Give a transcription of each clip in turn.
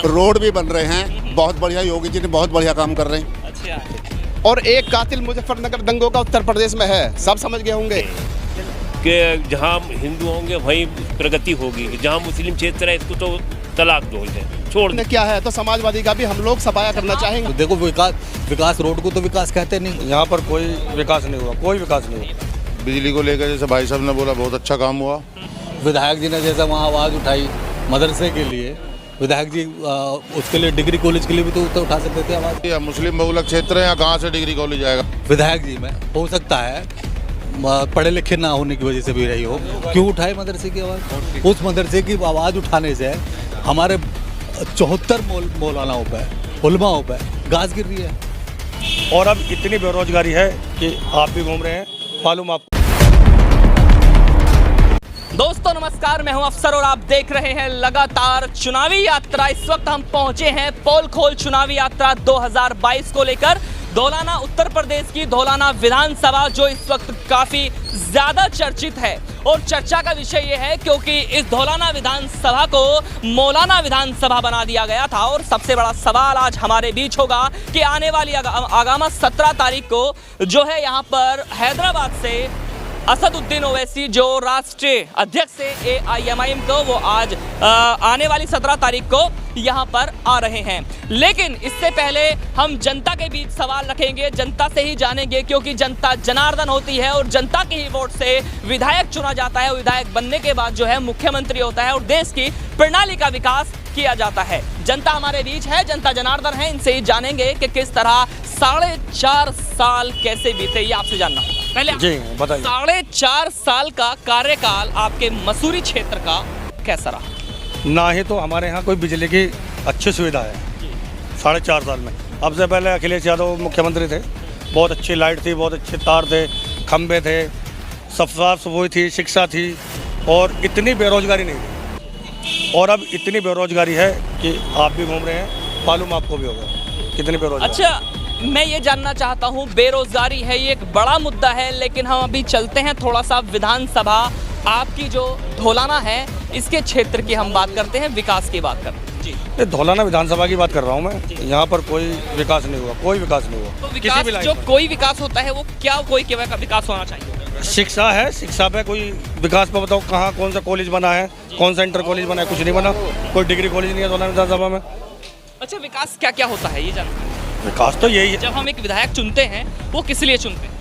Road भी बन रहे हैं, बहुत बढ़िया। योगी जी ने बहुत बढ़िया काम कर रहे हैं। अच्छा। और एक कातिल मुजफ्फरनगर दंगों का उत्तर प्रदेश में है, सब समझ गए होंगे कि जहाँ हिंदू होंगे वहीं प्रगति होगी, जहाँ मुस्लिम क्षेत्र है इसको तो तलाक दो छोड़ ने क्या है। तो समाजवादी का भी हम लोग सफाया करना चाहेंगे। देखो विकास रोड को तो विकास कहते नहीं। यहाँ पर कोई विकास नहीं हुआ, कोई विकास नहीं हुआ। बिजली को लेकर जैसे भाई साहब ने बोला, बहुत अच्छा काम हुआ। विधायक जी ने जैसा वहाँ आवाज़ उठाई मदरसे के लिए, विधायक जी उसके लिए डिग्री कॉलेज के लिए भी तो उठा सकते थे आवाज़। यह मुस्लिम बहुलक क्षेत्र है, यहाँ कहाँ से डिग्री कॉलेज आएगा। विधायक जी में हो सकता है पढ़े लिखे ना होने की वजह से भी रही हो, क्यों उठाए मदरसे की आवाज़। उस मदरसे की आवाज़ उठाने से हमारे 74 मौलानाओं पर, उलमाओं पर गाज गिर रही है। और अब इतनी बेरोजगारी है कि आप भी घूम रहे हैं, मालूम आपको। दोस्तों नमस्कार, मैं हूं अफसर और आप देख रहे हैं लगातार चुनावी यात्रा। इस वक्त हम पहुंचे हैं पोल खोल चुनावी यात्रा 2022 को लेकर धौलाना उत्तर प्रदेश की धौलाना विधानसभा, जो इस वक्त काफी ज्यादा चर्चित है। और चर्चा का विषय यह है क्योंकि इस धौलाना विधानसभा को मौलाना विधानसभा बना दिया गया था। और सबसे बड़ा सवाल आज हमारे बीच होगा कि आने वाली आगामी 17 तारीख को जो है यहाँ पर हैदराबाद से असदुद्दीन ओवैसी जो राष्ट्रीय अध्यक्ष है AIMIM को, वो आज आने वाली 17 तारीख को यहाँ पर आ रहे हैं। लेकिन इससे पहले हम जनता के बीच सवाल रखेंगे, जनता से ही जानेंगे, क्योंकि जनता जनार्दन होती है और जनता के ही वोट से विधायक चुना जाता है। विधायक बनने के बाद जो है मुख्यमंत्री होता है और देश की प्रणाली का विकास किया जाता है। जनता हमारे बीच है, जनता जनार्दन है, इनसे ही जानेंगे कि किस तरह 4.5 साल कैसे बीते, ये आपसे जानना होगा। पहले जी बताइए। 4.5 साल का कार्यकाल आपके मसूरी क्षेत्र का कैसा रहा? ना ही तो हमारे यहाँ कोई बिजली की अच्छी सुविधा है 4.5 साल में। अब से पहले अखिलेश यादव मुख्यमंत्री थे, बहुत अच्छी लाइट थी, बहुत अच्छे तार थे, खंबे थे, साफ सफाई थी, शिक्षा थी, और इतनी बेरोजगारी नहीं थी। और अब इतनी बेरोजगारी है कि आप भी घूम रहे हैं, मालूम आपको भी होगा कितनी बेरोजगारी। अच्छा, मैं ये जानना चाहता हूँ, बेरोजगारी है ये एक बड़ा मुद्दा है, लेकिन हम अभी चलते हैं थोड़ा सा विधानसभा आपकी जो धौलाना है इसके क्षेत्र की हम बात करते हैं, विकास की बात करते हैं। जी, धौलाना विधानसभा की बात कर रहा हूँ मैं। यहाँ पर कोई विकास नहीं हुआ, कोई विकास नहीं हुआ। तो विकास जो कोई विकास होता है वो क्या कोई का विकास होना चाहिए? शिक्षा है, शिक्षा पे कोई विकास पे बताओ, कहाँ कौन सा कॉलेज बना है, कौन सा इंटर कॉलेज बना है, कुछ नहीं बना। कोई डिग्री कॉलेज नहीं है धौलाना विधानसभा में। अच्छा, विकास क्या क्या होता है ये जानते हैं? विकास तो यही है, जब हम एक विधायक चुनते हैं वो किस लिए चुनते हैं?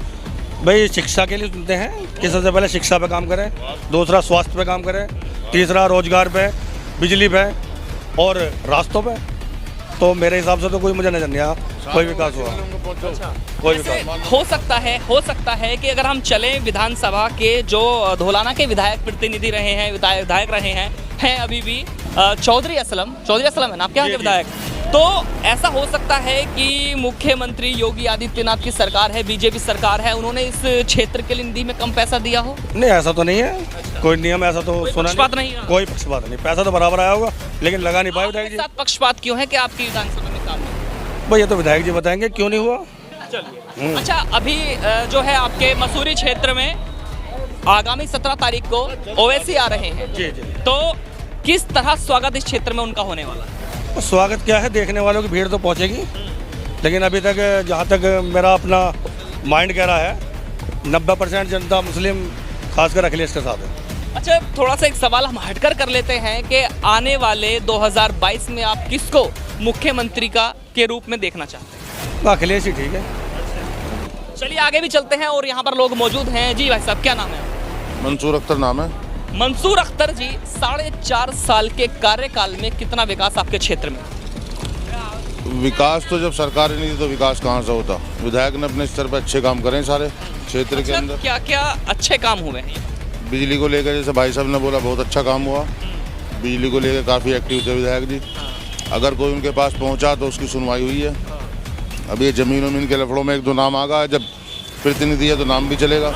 भाई शिक्षा के लिए चुनते हैं कि सबसे पहले शिक्षा पे काम करें, दूसरा स्वास्थ्य पे काम करें, तीसरा रोजगार पे, बिजली पे और रास्तों पे। तो मेरे हिसाब से तो कोई मुझे नजर नहीं आया कोई विकास हुआ। कोई विकास हो सकता है कि अगर हम चलें विधानसभा के जो धौलाना के विधायक प्रतिनिधि रहे हैं, विधायक रहे हैं अभी भी चौधरी असलम है ना आपके यहाँ के विधायक। तो ऐसा हो सकता है कि मुख्यमंत्री योगी आदित्यनाथ की सरकार है, बीजेपी सरकार है, उन्होंने इस क्षेत्र के लिए निधि में कम पैसा दिया हो? नहीं, ऐसा तो नहीं है, कोई नियम ऐसा तो सुना नहीं, कोई पक्षपात नहीं। पैसा तो बराबर आया होगा लेकिन लगा नहीं पाए विधायक जी। साथ पक्षपात क्यों है कि आपकी विधानसभा में काम नहीं? भाई ये तो विधायक जी बताएंगे क्यों नहीं हुआ। चलिए। अच्छा, अभी जो है आपके मसूरी क्षेत्र में आगामी 17 तारीख को ओवैसी आ रहे हैं। जी जी। तो किस तरह स्वागत इस क्षेत्र में उनका होने वाला है? तो स्वागत क्या है, देखने वालों की भीड़ तो पहुंचेगी, लेकिन अभी तक जहाँ तक मेरा अपना माइंड कह रहा है 90% जनता मुस्लिम खासकर अखिलेश के साथ है। अच्छा, थोड़ा सा एक सवाल हम हटकर कर लेते हैं कि आने वाले 2022 में आप किसको मुख्यमंत्री के रूप में देखना चाहते हैं? तो अखिलेश ही ठीक है। चलिए आगे भी चलते हैं और यहाँ पर लोग मौजूद हैं। जी भाई साहब, क्या नाम है? मंसूर अख्तर नाम है। मंसूर अख्तर जी, 4.5 साल के कार्यकाल में कितना विकास आपके क्षेत्र में? विकास तो जब सरकार ही नहीं थी तो विकास कहाँ से होता। विधायक ने अपने स्तर पर अच्छे काम करे सारे क्षेत्र के अंदर। क्या क्या अच्छे काम हुए हैं? बिजली को लेकर जैसे भाई साहब ने बोला, बहुत अच्छा काम हुआ। बिजली को लेकर काफ़ी एक्टिव थे विधायक जी। अगर कोई उनके पास पहुँचा तो उसकी सुनवाई हुई है। अब ये ज़मीन वमीन के लफड़ों में 1-2 नाम आ गया, जब प्रतिनिधि है तो नाम भी चलेगा,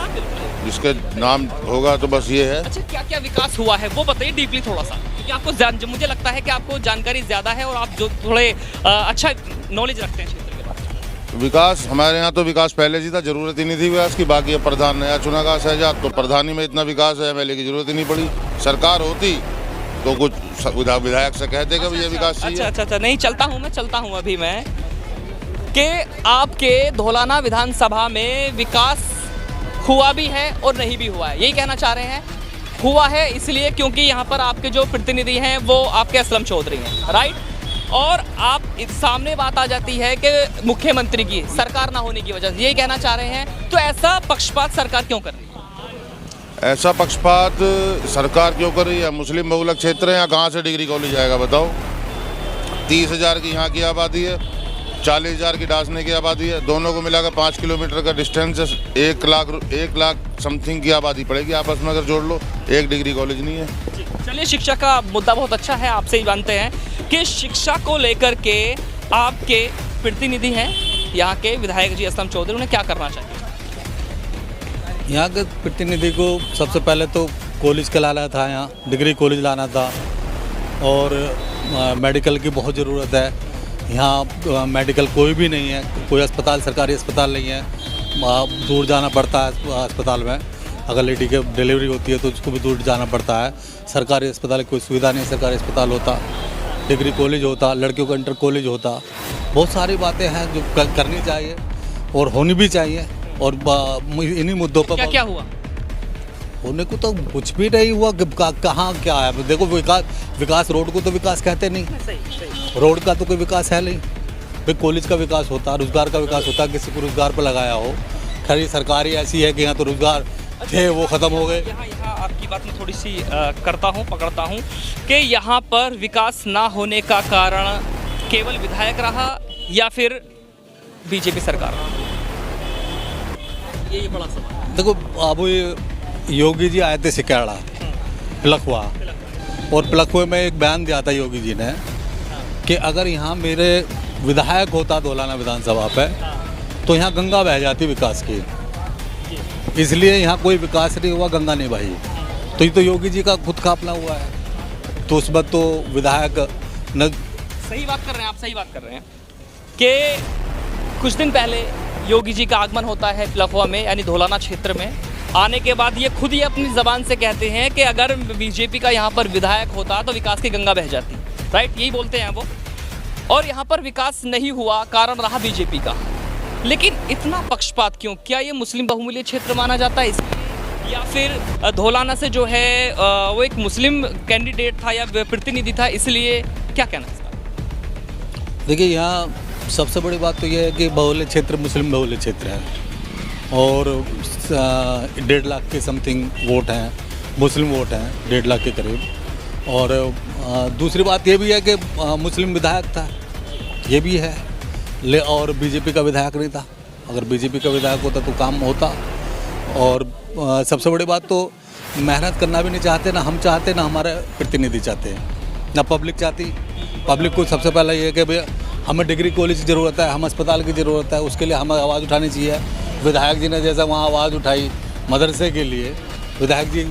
जिसके नाम होगा तो बस ये है। अच्छा, क्या क्या विकास हुआ है वो बताइए डीपली थोड़ा सा, क्योंकि आपको मुझे लगता है कि आपको जानकारी ज़्यादा है और आप जो थोड़े अच्छा नॉलेज रखते हैं क्षेत्र के बारे में। विकास हमारे यहाँ तो विकास पहले से था, जरूरत ही नहीं थी विकास की। बाकी अब प्रधान नया चुना गया शहजाद, तो प्रधानी में इतना विकास है, MLA की जरूरत ही नहीं पड़ी। सरकार होती तो कुछ विधायक से कहते कि ये विकास चाहिए। अच्छा नहीं, चलता हूँ अभी मैं कि आपके धौलाना विधानसभा में विकास हुआ भी है और नहीं भी हुआ है, यही कहना चाह रहे हैं। हुआ है इसलिए क्योंकि यहाँ पर आपके जो प्रतिनिधि हैं वो आपके असलम चौधरी हैं, राइट। और आप सामने बात आ जाती है कि मुख्यमंत्री की सरकार ना होने की वजह से, यही कहना चाह रहे हैं। तो ऐसा पक्षपात सरकार क्यों कर रही है? ऐसा पक्षपात सरकार क्यों कर रही है? मुस्लिम बहुलक क्षेत्र है, यहाँ कहाँ से डिग्री कॉलेज आएगा बताओ? 30,000 की यहाँ की आबादी है, 40,000 की डासने की आबादी है, दोनों को मिलाकर 5 किलोमीटर का डिस्टेंस है। 1 लाख समथिंग की आबादी पड़ेगी आपस में अगर जोड़ लो, एक डिग्री कॉलेज नहीं है। चलिए, शिक्षा का मुद्दा बहुत अच्छा है, आपसे ही जानते हैं कि शिक्षा को लेकर के आपके प्रतिनिधि हैं यहाँ के विधायक जी असलम चौधरी, उन्हें क्या करना चाहिए? यहाँ के प्रतिनिधि को सबसे पहले तो कॉलेज का लाना था, यहाँ डिग्री कॉलेज लाना था। और मेडिकल की बहुत ज़रूरत है यहाँ। मेडिकल कोई भी नहीं है, कोई अस्पताल, सरकारी अस्पताल नहीं है, दूर जाना पड़ता है अस्पताल में। अगर लेडी की डिलीवरी होती है तो उसको भी दूर जाना पड़ता है। सरकारी अस्पताल की कोई सुविधा नहीं, सरकारी अस्पताल होता, डिग्री कॉलेज होता, लड़कियों का इंटर कॉलेज होता। बहुत सारी बातें हैं जो करनी चाहिए और होनी भी चाहिए। और इन्हीं मुद्दों पर क्या हुआ? होने को तो कुछ भी नहीं हुआ। कहाँ क्या है? देखो, विकास रोड को तो विकास कहते नहीं, रोड का तो कोई विकास है नहीं। भाई कॉलेज का विकास होता, रोजगार का विकास होता, किसी को रोजगार पर लगाया हो। खैर ये सरकारी ऐसी है कि यहाँ तो रोजगार थे वो ख़त्म हो गए। यहाँ आपकी बात में थोड़ी सी पकड़ता हूँ कि यहाँ पर विकास ना होने का कारण केवल विधायक रहा या फिर बीजेपी सरकार? ये बड़ा सवाल। देखो, अब ये योगी जी आए थे सिकाड़ा पिलखुआ, और पिलखुए में एक बयान दिया था योगी जी ने कि अगर यहाँ मेरे विधायक होता धौलाना विधानसभा पे तो यहाँ गंगा बह जाती विकास की। इसलिए यहाँ कोई विकास नहीं हुआ, गंगा नहीं बही। तो ये तो योगी जी का खुद का अपना हुआ है। तो उस वक्त तो विधायक न सही बात कर रहे हैं आप, सही बात कर रहे हैं कि कुछ दिन पहले योगी जी का आगमन होता है पिलखुआ में, यानी धौलाना क्षेत्र में। आने के बाद ये खुद ही अपनी ज़बान से कहते हैं कि अगर बीजेपी का यहाँ पर विधायक होता तो विकास की गंगा बह जाती, राइट, यही बोलते हैं वो। और यहाँ पर विकास नहीं हुआ, कारण रहा बीजेपी का। लेकिन इतना पक्षपात क्यों? क्या ये मुस्लिम बहुमूल्य क्षेत्र माना जाता है इसलिए, या फिर धौलाना से जो है वो एक मुस्लिम कैंडिडेट था या प्रतिनिधि था इसलिए? क्या कहना है इसका? देखिए, यहाँ सबसे बड़ी बात तो यह है कि बहुल्य क्षेत्र मुस्लिम बहुल्य क्षेत्र है और 1.5 लाख के समथिंग वोट हैं, मुस्लिम वोट हैं 1.5 लाख के करीब। और दूसरी बात ये भी है कि मुस्लिम विधायक था, ये भी है। और बीजेपी का विधायक नहीं था। अगर बीजेपी का विधायक होता तो काम होता। और सबसे बड़ी बात तो मेहनत करना भी नहीं चाहते, ना हम चाहते, ना हमारे प्रतिनिधि चाहते हैं, ना पब्लिक चाहती। पब्लिक को सबसे पहले ये है कि भाई हमें डिग्री कॉलेज की ज़रूरत है, हम अस्पताल की ज़रूरत है, उसके लिए हमें आवाज़ उठानी चाहिए। विधायक जी ने जैसा वहाँ आवाज़ उठाई मदरसे के लिए, विधायक जी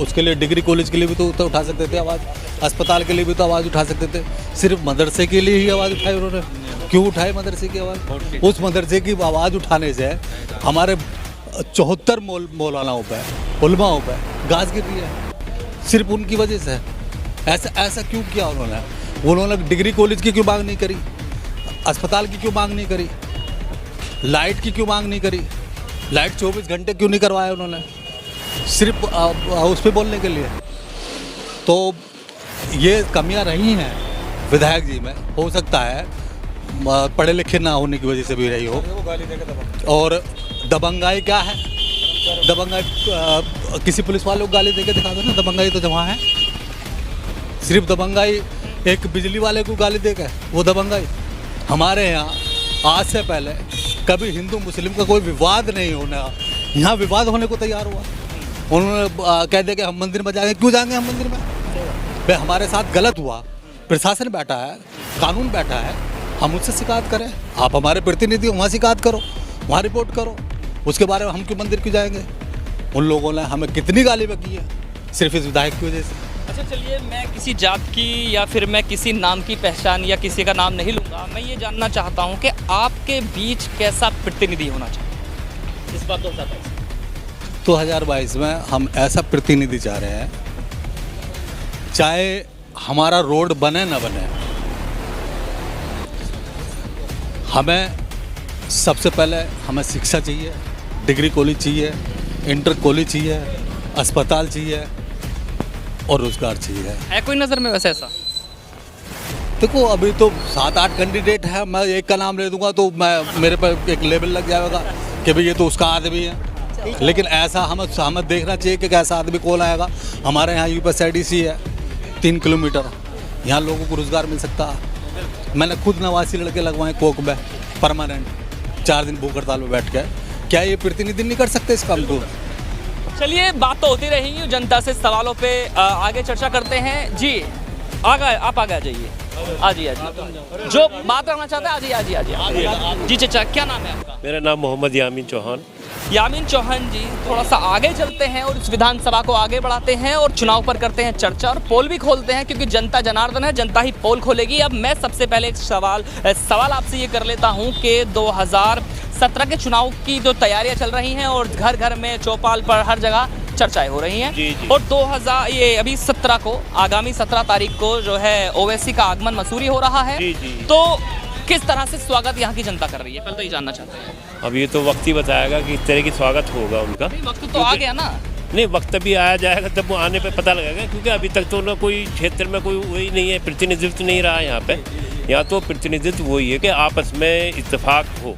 उसके लिए डिग्री कॉलेज के लिए भी तो उठा सकते थे आवाज़, अस्पताल के लिए भी तो आवाज़ उठा सकते थे। सिर्फ मदरसे के लिए ही आवाज़ उठाई उन्होंने। क्यों उठाई मदरसे की आवाज़? उस मदरसे की आवाज़ उठाने से हमारे 74 मौलानाओं पर, उलमाओं पर गाज गिर रही है, सिर्फ उनकी वजह से। ऐसा क्यों किया उन्होंने डिग्री कॉलेज की क्यों मांग नहीं करी? अस्पताल की क्यों मांग नहीं करी? लाइट की क्यों मांग नहीं करी? लाइट 24 घंटे क्यों नहीं करवाया उन्होंने? सिर्फ उस पर बोलने के लिए। तो ये कमियां रही हैं विधायक जी में। हो सकता है पढ़े लिखे ना होने की वजह से भी रही हो। और दबंगाई क्या है? दबंगाई किसी पुलिस वाले को गाली देके दिखा दो ना, दबंगाई तो जहाँ है। सिर्फ दबंगाई एक बिजली वाले को गाली देकर वो दबंगाई। हमारे यहाँ आज से पहले कभी हिंदू मुस्लिम का कोई विवाद नहीं होना, यहाँ विवाद होने को तैयार हुआ। उन्होंने कह दिया कि हम मंदिर में जाएंगे। क्यों जाएंगे हम मंदिर में? भाई हमारे साथ गलत हुआ, प्रशासन बैठा है, कानून बैठा है, हम उससे शिकायत करें। आप हमारे प्रतिनिधि, वहाँ शिकायत करो, वहाँ रिपोर्ट करो। उसके बारे में हम क्यों मंदिर क्यों जाएंगे? उन लोगों ने हमें कितनी गाली बकी है सिर्फ इस विधायक की वजह से। अच्छा, चलिए, मैं किसी जात की या फिर मैं किसी नाम की पहचान या किसी का नाम नहीं लूँगा। मैं ये जानना चाहता हूँ कि आपके बीच कैसा प्रतिनिधि होना चाहिए, इस बात को बताता हूँ। 2022 में हम ऐसा प्रतिनिधि चाह रहे हैं चाहे हमारा रोड बने ना बने, हमें सबसे पहले हमें शिक्षा चाहिए, डिग्री कॉलेज चाहिए, इंटर कॉलेज चाहिए, अस्पताल चाहिए और रोजगार चाहिए। है कोई नज़र में वैसे ऐसा? देखो अभी तो 7-8 कैंडिडेट है, मैं एक का नाम ले दूंगा तो मैं मेरे पर एक लेबल लग जाएगा कि भाई ये तो उसका आदमी है। लेकिन ऐसा हमें देखना चाहिए कि कैसा आदमी कौन आएगा। हमारे यहाँ UPSIDC है 3 किलोमीटर, यहाँ लोगों को रोज़गार मिल सकता है। मैंने खुद 89 लड़के लगवाए कोक में परमानेंट, 4 दिन भूख हड़ताल में बैठ के। क्या ये प्रतिनिधि नहीं कर सकते इस काम को? चलिए, बात तो होती रहेंगी, जनता से सवालों पे आगे चर्चा करते हैं। जी आप आगे आ जाइए, आ जाइए। जो बात करना चाहते हैं आ जाइए। जी चाचा, क्या नाम है आपका? मेरा नाम मोहम्मद यामीन चौहान। यामीन चौहान जी, थोड़ा सा आगे चलते हैं और इस विधानसभा को आगे बढ़ाते हैं और चुनाव पर करते हैं चर्चा और पोल भी खोलते हैं, क्योंकि जनता जनार्दन है, जनता ही पोल खोलेगी। अब मैं सबसे पहले एक सवाल आपसे ये कर लेता हूँ कि 2017 के चुनाव की जो तैयारियां चल रही हैं और घर घर में चौपाल पर हर जगह चर्चाएं हो रही हैं। जी, जी। और 2000 अभी 17 को, आगामी 17 तारीख को जो है ओवैसी का आगमन मसूरी हो रहा है। जी, जी। तो किस तरह से स्वागत यहाँ की जनता कर रही है, पहले तो ये जानना चाहते हैं। अब ये तो वक्त ही बताएगा कि इस तरह की स्वागत होगा उनका। वक्त तो आ गया ना। नहीं, वक्त भी आया जाएगा, तब वो आने पे पता लगेगा, क्योंकि अभी तक तो ना कोई क्षेत्र में कोई वही नहीं है, प्रतिनिधित्व नहीं रहा है यहाँ पे। यहाँ तो प्रतिनिधित्व वही है कि आपस में इत्तेफाक हो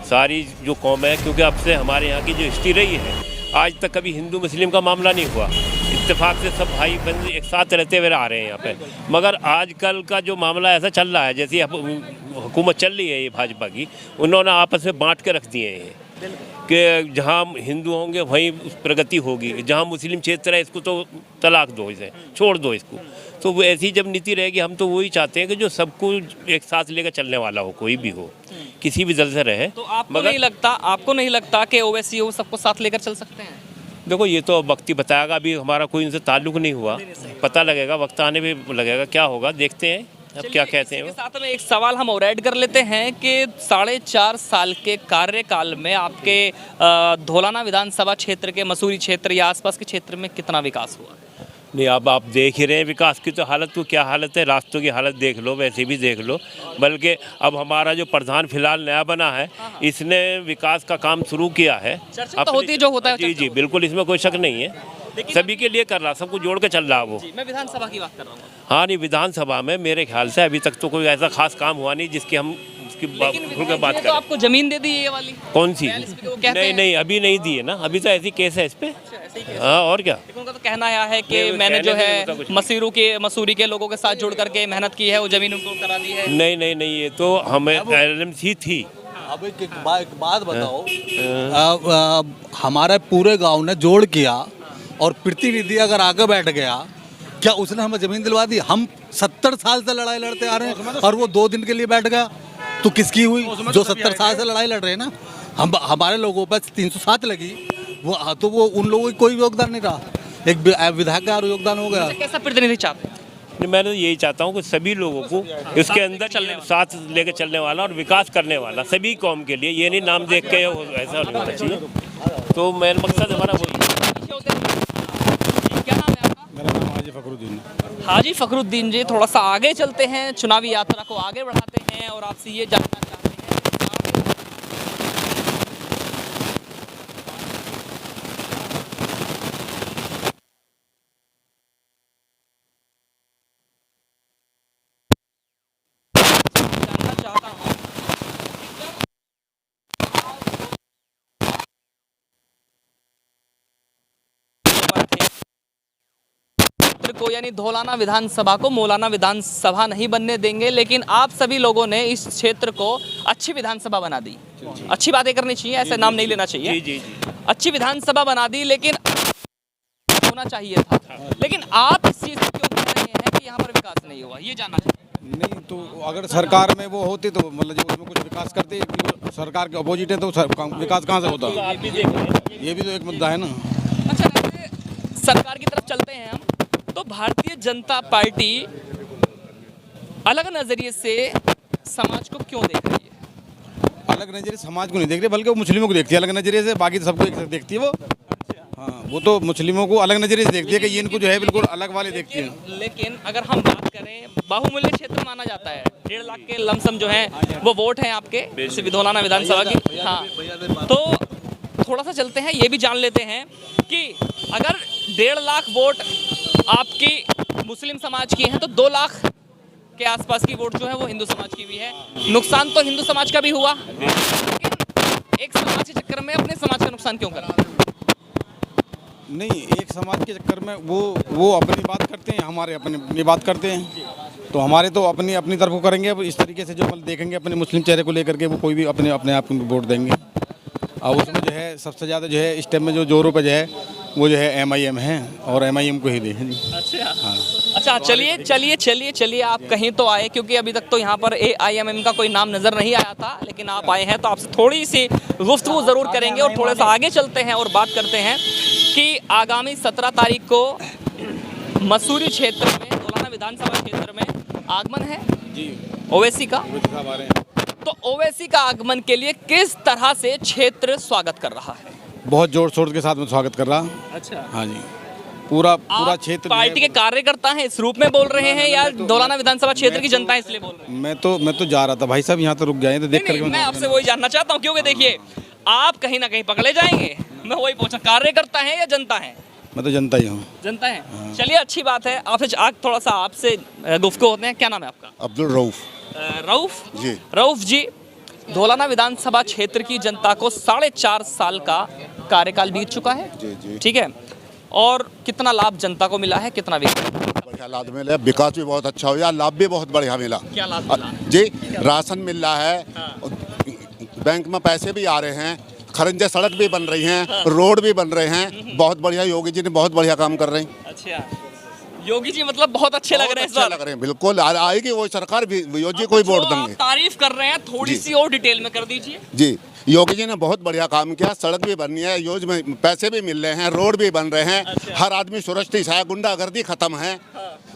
सारी जो कौम है, क्योंकि अब से हमारे यहाँ की जो हिस्ट्री रही है, आज तक कभी हिंदू मुस्लिम का मामला नहीं हुआ। इत्तेफाक से सब भाई बंद एक साथ रहते हुए आ रहे हैं यहाँ पे। मगर आजकल का जो मामला ऐसा चल रहा है, जैसी हुकूमत चल रही है ये भाजपा की, उन्होंने आपस में बांट के रख दिए हैं कि जहाँ हिंदू होंगे वहीं प्रगति होगी, जहाँ मुस्लिम क्षेत्र है इसको तो तलाक दो, इसे छोड़ दो इसको। तो वो ऐसी जब नीति रहेगी, हम तो वही चाहते हैं कि जो सबको एक साथ लेकर चलने वाला हो, कोई भी हो, किसी भी दल से रहे। तो आपको नहीं लगता कि ओवैसी वो सबको साथ लेकर चल सकते हैं? देखो ये तो वक्त ही बताएगा, अभी हमारा कोई उनसे ताल्लुक नहीं हुआ, पता लगेगा, वक्त आने में लगेगा क्या होगा, देखते हैं अब क्या कहते हैं वो। साथ में एक सवाल हम और ऐड कर लेते हैं कि 4.5 साल के कार्यकाल में आपके धौलाना विधानसभा क्षेत्र के मसूरी क्षेत्र या आसपास के क्षेत्र में कितना विकास हुआ? नहीं, अब आप देख ही रहे हैं विकास की तो हालत, तो क्या हालत है, रास्तों की हालत देख लो, वैसे भी देख लो। बल्कि अब हमारा जो प्रधान फिलहाल नया बना है, इसने विकास का काम शुरू किया है। चर्चा तो होती है, जो होता है। जी जी बिल्कुल, इसमें कोई शक नहीं है, सभी के लिए कर रहा, सबको जोड़ के चल रहा वो। मैं विधानसभा की बात कर रहा हूँ। हाँ, नहीं, विधानसभा में मेरे ख्याल से अभी तक तो कोई ऐसा खास काम हुआ नहीं जिसकी हम खुल के बात करें। तो आपको जमीन दे दी ये वाली? कौन सी? नहीं, अभी नहीं दी है ना, अभी तो ऐसी केस है इस पे। हाँ, और क्या। उनका तो कहना यह है कि मैंने जो है मसूरी के लोगों के साथ जुड़ करके मेहनत की है, वो जमीन उनको करा दी है। नहीं, ये तो हमें LMC थी। अब एक बात बताओ, हमारे पूरे गांव ने जोड़ किया और प्रतिनिधि अगर आगे बैठ गया, क्या उसने हमें जमीन दिलवा दी? हम 70 साल से लड़ाई लड़ते आ रहे हैं और वो 2 दिन के लिए बैठ गया, तो किसकी हुई? जो 70 साल से लड़ाई लड़ रहे हैं ना, हमारे लोगों पर 307 लगी, वो उन लोगों की कोई योगदान नहीं रहा, एक विधायक का योगदान हो गया। कैसा प्रतिनिधि चाहते हैं? मैं तो यही चाहता हूँ कि सभी लोगों को इसके अंदर साथ लेके चलने वाला और विकास करने वाला, सभी कौम के लिए, ये नहीं नाम देख के ऐसा नहीं होना चाहिए। तो मेरा मकसद हमारा वही। क्या नाम है आपका? मेरा नाम हाजी फखरुद्दीन। हाजी फखरुद्दीन जी, थोड़ा सा आगे चलते हैं, चुनावी यात्रा को आगे बढ़ाते हैं और आपसे ये जानना चाहते हैं को, यानी धौलाना विधानसभा को मौलाना विधानसभा नहीं बनने देंगे, लेकिन आप सभी लोगों ने इस क्षेत्र को अच्छी विधानसभा बना दी। अच्छी बातें करनी चाहिए, ऐसे नाम नहीं लेना चाहिए। जी। अच्छी विधानसभा बना दी, लेकिन होना चाहिए था। लेकिन आप इस चीज को क्यों कह रहे हैं कि यहाँ पर विकास नहीं हुआ, ये जानना चाहिए। नहीं तो अगर सरकार में वो होती तो मतलब जो उसमें कुछ विकास करते, सरकार के अपोजिट है तो विकास कहाँ से होता? ये भी तो एक मुद्दा है ना। अच्छा, सरकार की तरफ चलते हैं हम, तो भारतीय जनता पार्टी अलग नजरिए से समाज को क्यों देख रही है? अलग नजरिए समाज को नहीं देख रही, बल्कि वो मुस्लिमों को देखती है अलग नजरिए से, बाकी तो सबको एक साथ देखती है वो। हाँ, वो तो मुस्लिमों को अलग नजरिए से देखती है कि ये इनको जो है बिल्कुल अलग वाले देखती है। लेकिन अगर हम बात करें, बाहुमूल्य क्षेत्र माना जाता है, 1.5 लाख के लमसम जो है वो वोट हैं आपके धौलाना विधानसभा की। हाँ, तो थोड़ा सा चलते हैं, ये भी जान लेते हैं कि अगर 1.5 लाख वोट आपकी मुस्लिम समाज की हैं तो 2 लाख के आसपास की वोट जो है वो हिंदू समाज की भी है। नुकसान तो हिंदू समाज का भी हुआ, लेकिन एक समाज के चक्कर में अपने समाज का नुकसान क्यों करा? नहीं, एक समाज के चक्कर में वो अपनी बात करते हैं, हमारे अपनी बात करते हैं, तो हमारे तो अपनी अपनी तरफ को करेंगे। अब इस तरीके से जो मतलब देखेंगे अपने मुस्लिम चेहरे को लेकर के वो कोई भी अपने आप को वोट देंगे। अब उसमें जो है सबसे ज़्यादा जो है इस टाइम में जो जोरों पे जो है वो जो है MIM है और MIM को ही दें जी। अच्छा हाँ। अच्छा, चलिए आप कहीं तो आए, क्योंकि अभी तक तो यहाँ पर AIMM का कोई नाम नज़र नहीं आया था, लेकिन आप आए हैं तो आपसे थोड़ी सी गुफ्तगू ज़रूर करेंगे और थोड़ा सा आगे चलते हैं और बात करते हैं कि आगामी 17 तारीख को मसूरी क्षेत्र में, धौलाना विधानसभा क्षेत्र में आगमन है जी ओवैसी का। तो ओवैसी का आगमन के लिए किस तरह से क्षेत्र स्वागत कर रहा है? बहुत जोर शोर के साथ में स्वागत कर रहा। अच्छा, हाँ जी, पूरा आप क्षेत्र पार्टी के कार्यकर्ता हैं इस रूप में बोल रहे हैं या धौलाना विधानसभा क्षेत्र की जनता इसलिए बोल रही है? मैं तो जा रहा था भाई साहब, यहाँ तो रुक गए तो देख करके मैं आपसे वही जानना चाहता हूँ, क्योंकि देखिए आप कहीं ना कहीं पकड़े जाएंगे। मैं वही पूछा, कार्यकर्ता हैं या जनता है? मैं तो जनता ही हूँ। जनता है, चलिए अच्छी बात है। आपसे आज थोड़ा सा आपसे गुफ्तगू होते हैं। क्या नाम है आपका? अब्दुल रऊफ रऊफ जी। रऊफ जी, धौलाना विधानसभा क्षेत्र की जनता को 4.5 साल का कार्यकाल बीत चुका है जी। ठीक है, और कितना लाभ जनता को मिला है, कितना विकास? बढ़िया लाभ मिला, विकास भी बहुत अच्छा हुआ, लाभ भी बहुत बढ़िया मिला। क्या लाभ मिला? जी, राशन मिल रहा है, बैंक में पैसे भी आ रहे हैं, खरंजे सड़क भी बन रही हैं, रोड भी बन रहे हैं। बहुत बढ़िया, योगी जी ने बहुत बढ़िया काम कर रहे हैं। अच्छा, योगी जी मतलब बहुत अच्छे लग रहे हैं इस बार। लग रहे हैं, बिल्कुल आएगी वो सरकार भी, योगी जी को ही वोट जो आप देंगे। तारीफ कर रहे हैं थोड़ी सी और डिटेल में कर दीजिए। जी, योगी जी ने बहुत बढ़िया काम किया, सड़क भी बननी है, योजना में पैसे भी मिल रहे हैं, रोड भी बन रहे हैं। हर आदमी सुरक्षित है, गुंडागर्दी खत्म है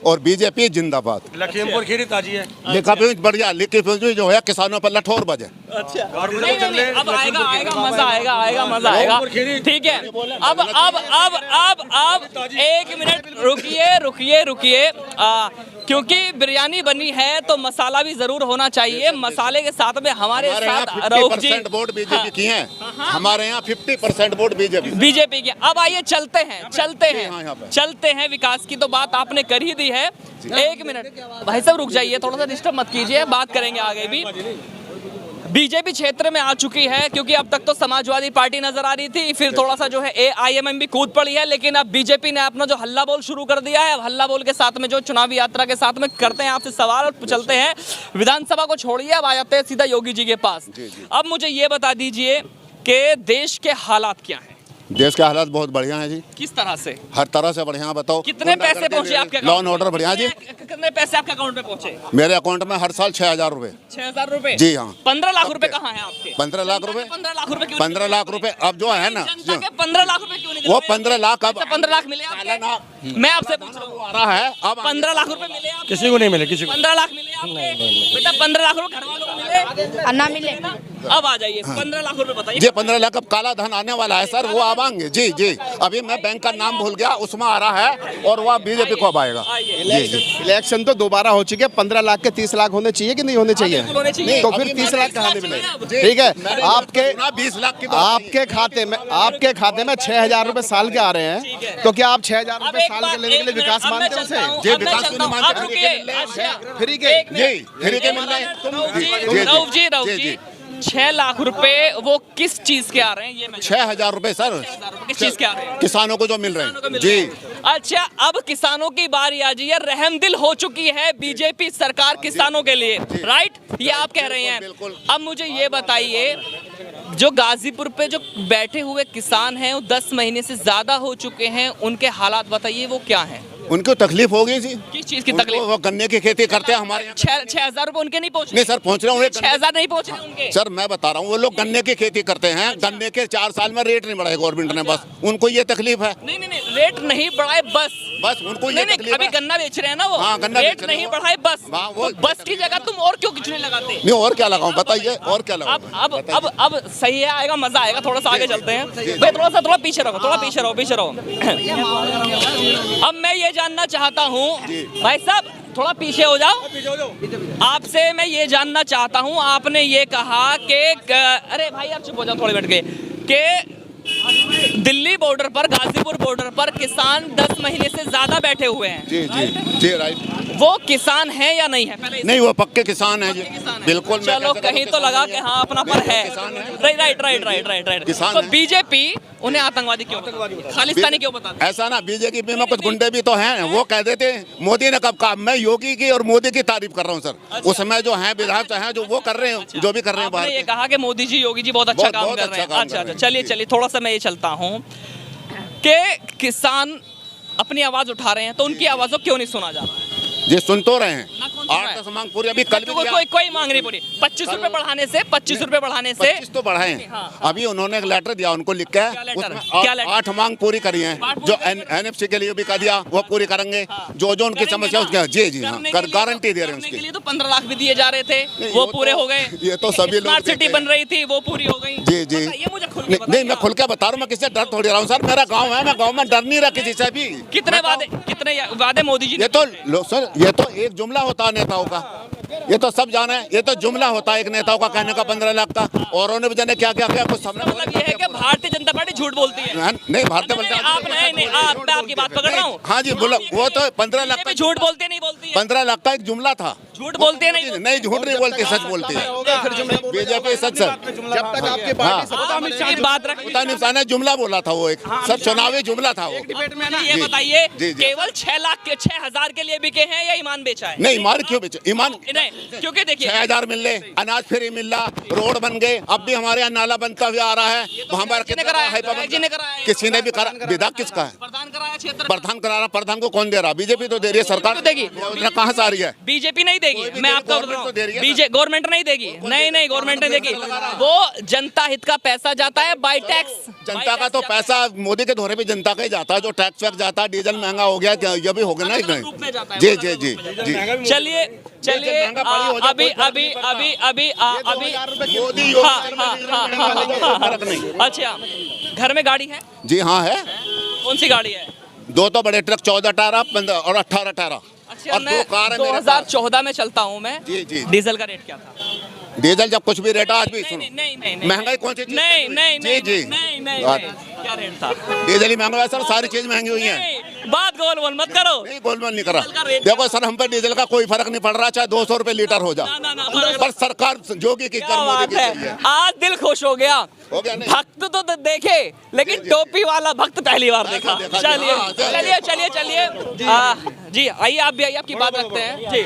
और बीजेपी जिंदाबाद। लखीमपुर खीरी ताजी है। लिखापी बढ़िया, लिखापी जो है किसानों पर लठोर बजे। अच्छा, नहीं, अब आएगा मजा आएगा। ठीक है, अब 1 मिनट रुकिए, क्योंकि बिरयानी बनी है तो मसाला भी जरूर होना चाहिए। मसाले के साथ में हमारे साथ रऊफ जी 50% वोट बीजेपी की हैं। हमारे यहाँ 50% वोट बीजेपी की। अब आइए चलते हैं, विकास की तो बात आपने कर ही दी है। 1 मिनट भाई साहब रुक जाइए, थोड़ा सा डिस्टर्ब मत कीजिए, बात करेंगे आगे भी। बीजेपी क्षेत्र में आ चुकी है, क्योंकि अब तक तो समाजवादी पार्टी नजर आ रही थी, फिर थोड़ा सा जो है AIMM भी कूद पड़ी है, लेकिन अब बीजेपी ने अपना जो हल्ला बोल शुरू कर दिया है। अब हल्ला बोल के साथ में जो चुनावी यात्रा के साथ में करते हैं आपसे सवाल, और चलते हैं विधानसभा को छोड़िए, अब आ जाते हैं सीधा योगी जी के पास। अब मुझे ये बता दीजिए कि देश के हालात क्या है? देश के हालात बहुत बढ़िया है जी। किस तरह से? हर तरह से बढ़िया। बताओ कितने पैसे पहुंचे आपके? लॉ एंड ऑर्डर बढ़िया जी। कितने पैसे आपके अकाउंट में पहुंचे? मेरे अकाउंट में हर साल 6,000 रुपए। 6,000 रुपए? जी हाँ। 15 लाख रुपए कहाँ है आपके? 15 लाख रुपए। 15 लाख रुपए क्यों? 15 लाख रुपए अब जो है ना, 15 लाख रुपए क्यों नहीं? वो 15 लाख अब 15 लाख मिले आपके? मैं आपसे पूछ रहा हूँ, आ रहा है अब 15 लाख रुपए मिले आपके? किसी को नहीं मिले, किसी को। 15 लाख मिले आपके? बेटा 15 लाख रुपए घर वालों को मिले? ना मिले। अब आ जाइए, 15 लाख रुपए बताइए। जी 15 लाख अब काला धन आने वाला है सर, वो आवाएंगे। जी अभी मैं बैंक का नाम भूल गया, उसमें आ रहा है और वह बीजेपी को अब आएगा। जी इलेक्शन तो दोबारा हो चुके हैं। 15 लाख के 30 लाख होने चाहिए कि नहीं होने चाहिए? होने चाहिए। तो फिर 30 लाख कहाँ से मिले? ठीक है, आपके 20 लाख की आपके खाते में 6,000 रुपए साल के आ रहे हैं, तो क्या आप 6,000 रुपए साल के लेने के लिए विकास मानते हैं उसे? जी विकास को नहीं मानते। फ्री के जी फ्री के मिल रहे हैं। रऊफ जी 6 लाख रुपए वो किस चीज के आ रहे हैं? ये 6,000 रुपए सर किस चीज के आ रहे हैं? किसानों को जो मिल रहे हैं जी। अच्छा, अब किसानों की बारी आ जी है, रहमदिल हो चुकी है बीजेपी सरकार किसानों के लिए, राइट? ये आप कह रहे हैं। अब मुझे ये बताइए, जो गाजीपुर पे जो बैठे हुए किसान हैं वो 10 महीने से ज्यादा हो चुके हैं, उनके हालात बताइए वो क्या हैं? उनको तकलीफ हो गई थी। किस चीज की उनको तकलीफ? वो गन्ने की खेती करते हैं हमारे यहाँ। 6,000 रुपए उनके नहीं पहुंचे? नहीं सर, पहुंच रहे हैं 6,000 नहीं पहुंचे उनके? सर मैं बता रहा हूँ, वो लोग गन्ने की खेती करते हैं, गन्ने के 4 साल में रेट नहीं बढ़ाए गवर्नमेंट ने, बस उनको ये तकलीफ है। नहीं नहीं नहीं, रेट नहीं बढ़ाए बस उनको ये नहीं नहीं, तकलीफ अभी है। गन्ना बेच रहे हैं ना वो। हाँ, गन्ना रेट बेच रहे हैं नहीं वो। बढ़ाए बस। हाँ, वो तो बस की जगह तुम और क्यों कुछ नहीं लगाते? नहीं और क्या लगाऊं बताइए, और क्या लगाऊं? अब सही है, आएगा मजा आएगा, थोड़ा सा आगे चलते हैं भाई, थोड़ा पीछे रहो, थोड़ा पीछे रहो। अब मैं ये जानना चाहता हूँ भाई साहब, थोड़ा पीछे हो जाओ। आपसे मैं ये जानना चाहता हूँ, आपने ये कहा कि अरे भाई आप चुप हो जाओ थोड़े मिनट के, कि दिल्ली बॉर्डर पर, गाजीपुर बॉर्डर पर किसान 10 महीने से ज्यादा बैठे हुए हैं। जी राइट। वो किसान है या नहीं है? पहले नहीं, वो पक्के किसान है जी, किसान है। बिल्कुल। चलो कहीं तो लगा कि हाँ अपना पर है। राइट। किसान तो है। बीजेपी उन्हें आतंकवादी क्यों खालिस्तानी क्यों बताते? ऐसा ना, बीजेपी में कुछ गुंडे भी तो हैं, वो कह देते मोदी ने कब कहा। मैं योगी की और मोदी की तारीफ कर रहा हूँ सर। उस समय जो है विधायक हैं जो वो कर रहे हैं, जो भी कर रहे हैं बाहर ये के। कहा कि मोदी जी, योगी जी बहुत अच्छा काम कर रहे हैं। अच्छा, चलिए थोड़ा सा मैं ये चलता हूँ कि किसान अपनी आवाज उठा रहे हैं, तो उनकी आवाजों क्यों नहीं सुना जा रहा है? जी सुन तो रहे हैं। ना कौन सुन रहा है? 8-10 मांग पूरी, अभी कल भी कोई मांग नहीं पूरी। 25 रुपए बढ़ाने से 25 तो बढ़ाए हैं। हाँ। अभी उन्होंने एक लेटर दिया उनको लिख के, क्या लेटर? 8 मांग पूरी करी हैं, जो एनएफसी के लिए भी कह दिया वो पूरी करेंगे। जो उनकी समस्या उसके जी हाँ गारंटी दे रहे हैं। उसके लिए तो 15 लाख भी दिए जा रहे थे, वो पूरे हो गए। ये तो सभी लोग स्मार्ट सिटी बन रही थी, वो पूरी हो गई। जी ये मुझे खुल के नहीं, बताइए मैं खुल के बता रहा हूँ, मैं किससे डर थोड़ी रहा हूँ सर। मेरा गाँव है, मैं गाँव में डर नहीं रहा किसी से भी। कितने वादे मोदी जी? ये तो सर, ये तो एक जुमला होता है नेताओं का, ये तो सब जाना है। ये तो जुमला होता है एक नेताओं का कहने का 15 लाख का, और उन्होंने भी जाने क्या क्या किया कुछ सामने। मतलब ये है कि भारतीय जनता पार्टी झूठ बोलती है? नहीं, भारतीय नहीं, मैं आपकी बात पकड़ रहा हूँ। हाँ जी बोलो, वो तो 15 लाख का झूठ बोलते नहीं बोलती है? 15 लाख का एक जुमला था। झूठ बोलते नहीं? नहीं, झूठ नहीं बोलती, सच बोलती है बीजेपी। सच सर, जब तक आपकी पार्टी बात रख ने जुमला बोला था, वो एक सर चुनावी जुमला था वो। ये बताइए, केवल 6,000 के लिए बिके हैं या ईमान बेचा है? नहीं, ईमान क्यों बेचे? ईमान नहीं, क्योंकि देखिए 6,000 मिल रहे, अनाज फ्री मिल रहा, रोड बन गए। अब भी हमारे यहाँ नाला बनता हुआ आ रहा है। हमारा किसी ने भी करा। विधायक किसका है? प्रधान कराया क्षेत्र, प्रधान करा रहा। प्रधान को कौन दे रहा? बीजेपी तो दे रही है, सरकार देगी। कहाँ से आ रही है? बीजेपी नहीं देगी, मैं आपको बता रहा हूँ। गवर्नमेंट नहीं देगी। नहीं, गवर्नमेंट नहीं देगी। वो जनता हित का पैसा जाता है बाई टैक्स। जनता का तो पैसा मोदी के धोरे भी जनता का ही जाता है। जो टैक्स वैक्स जाता है, डीजल महंगा हो गया, ये भी हो गया ना। जी। चलिए अभी अच्छा, घर में गाड़ी है? जी हाँ है। कौन सी गाड़ी है? 2 तो बड़े ट्रक, 14 टायरा, 15 और 18 टायरा। अच्छा, और 2 कार है मेरे पास। 2014 में चलता हूँ मैं। जी। डीजल का रेट क्या था? डीजल जब कुछ भी रेट, आज भी सुनो, नहीं, महंगाई कौन सी चीज? नहीं, जी। क्या रेट था? डीजल ही महंगा है सर, सारी चीज महंगी हुई है। बात गोल मत करो। नहीं, गोलमाल नहीं करा। देखो सर, हम पे डीजल का कोई फर्क नहीं पड़ रहा, चाहे 200 रुपए लीटर हो जाए। पर सरकार जोगी की कर, मोदी की चाहिए। आज दिल खुश हो गया। नहीं? भक्त तो देखे, लेकिन टोपी वाला भक्त पहली बार देखा। चलिए जी, आइए आप भी आइए, आपकी बात रखते हैं जी।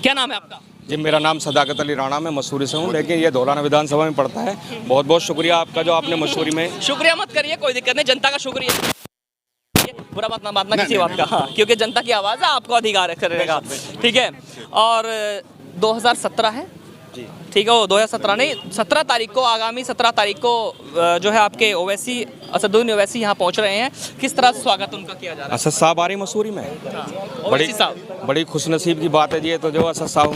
क्या नाम है आपका? जी, मेरा नाम सदाकत अली राणा, मैं मसूरी से हूँ, लेकिन ये धौलाना विधानसभा में पड़ता है। बहुत बहुत शुक्रिया आपका जो आपने मसूरी में। शुक्रिया मत करिए, कोई दिक्कत नहीं, जनता का शुक्रिया। बुरा बात ना किसी बात का, हाँ, क्योंकि जनता की आवाज़ है, आपको अधिकार करेगा, ठीक है। और 2017 है, ठीक है, वो 2017 नहीं, 17 तारीख को, आगामी 17 तारीख को जो है आपके ओवैसी, असदुद्दीन ओवैसी यहाँ पहुँच रहे हैं। किस तरह से स्वागत उनका किया जा रहा है? असद साहब आ रही मसूरी में, बड़ी खुशनसीब की बात है जी। तो जो असद साहब,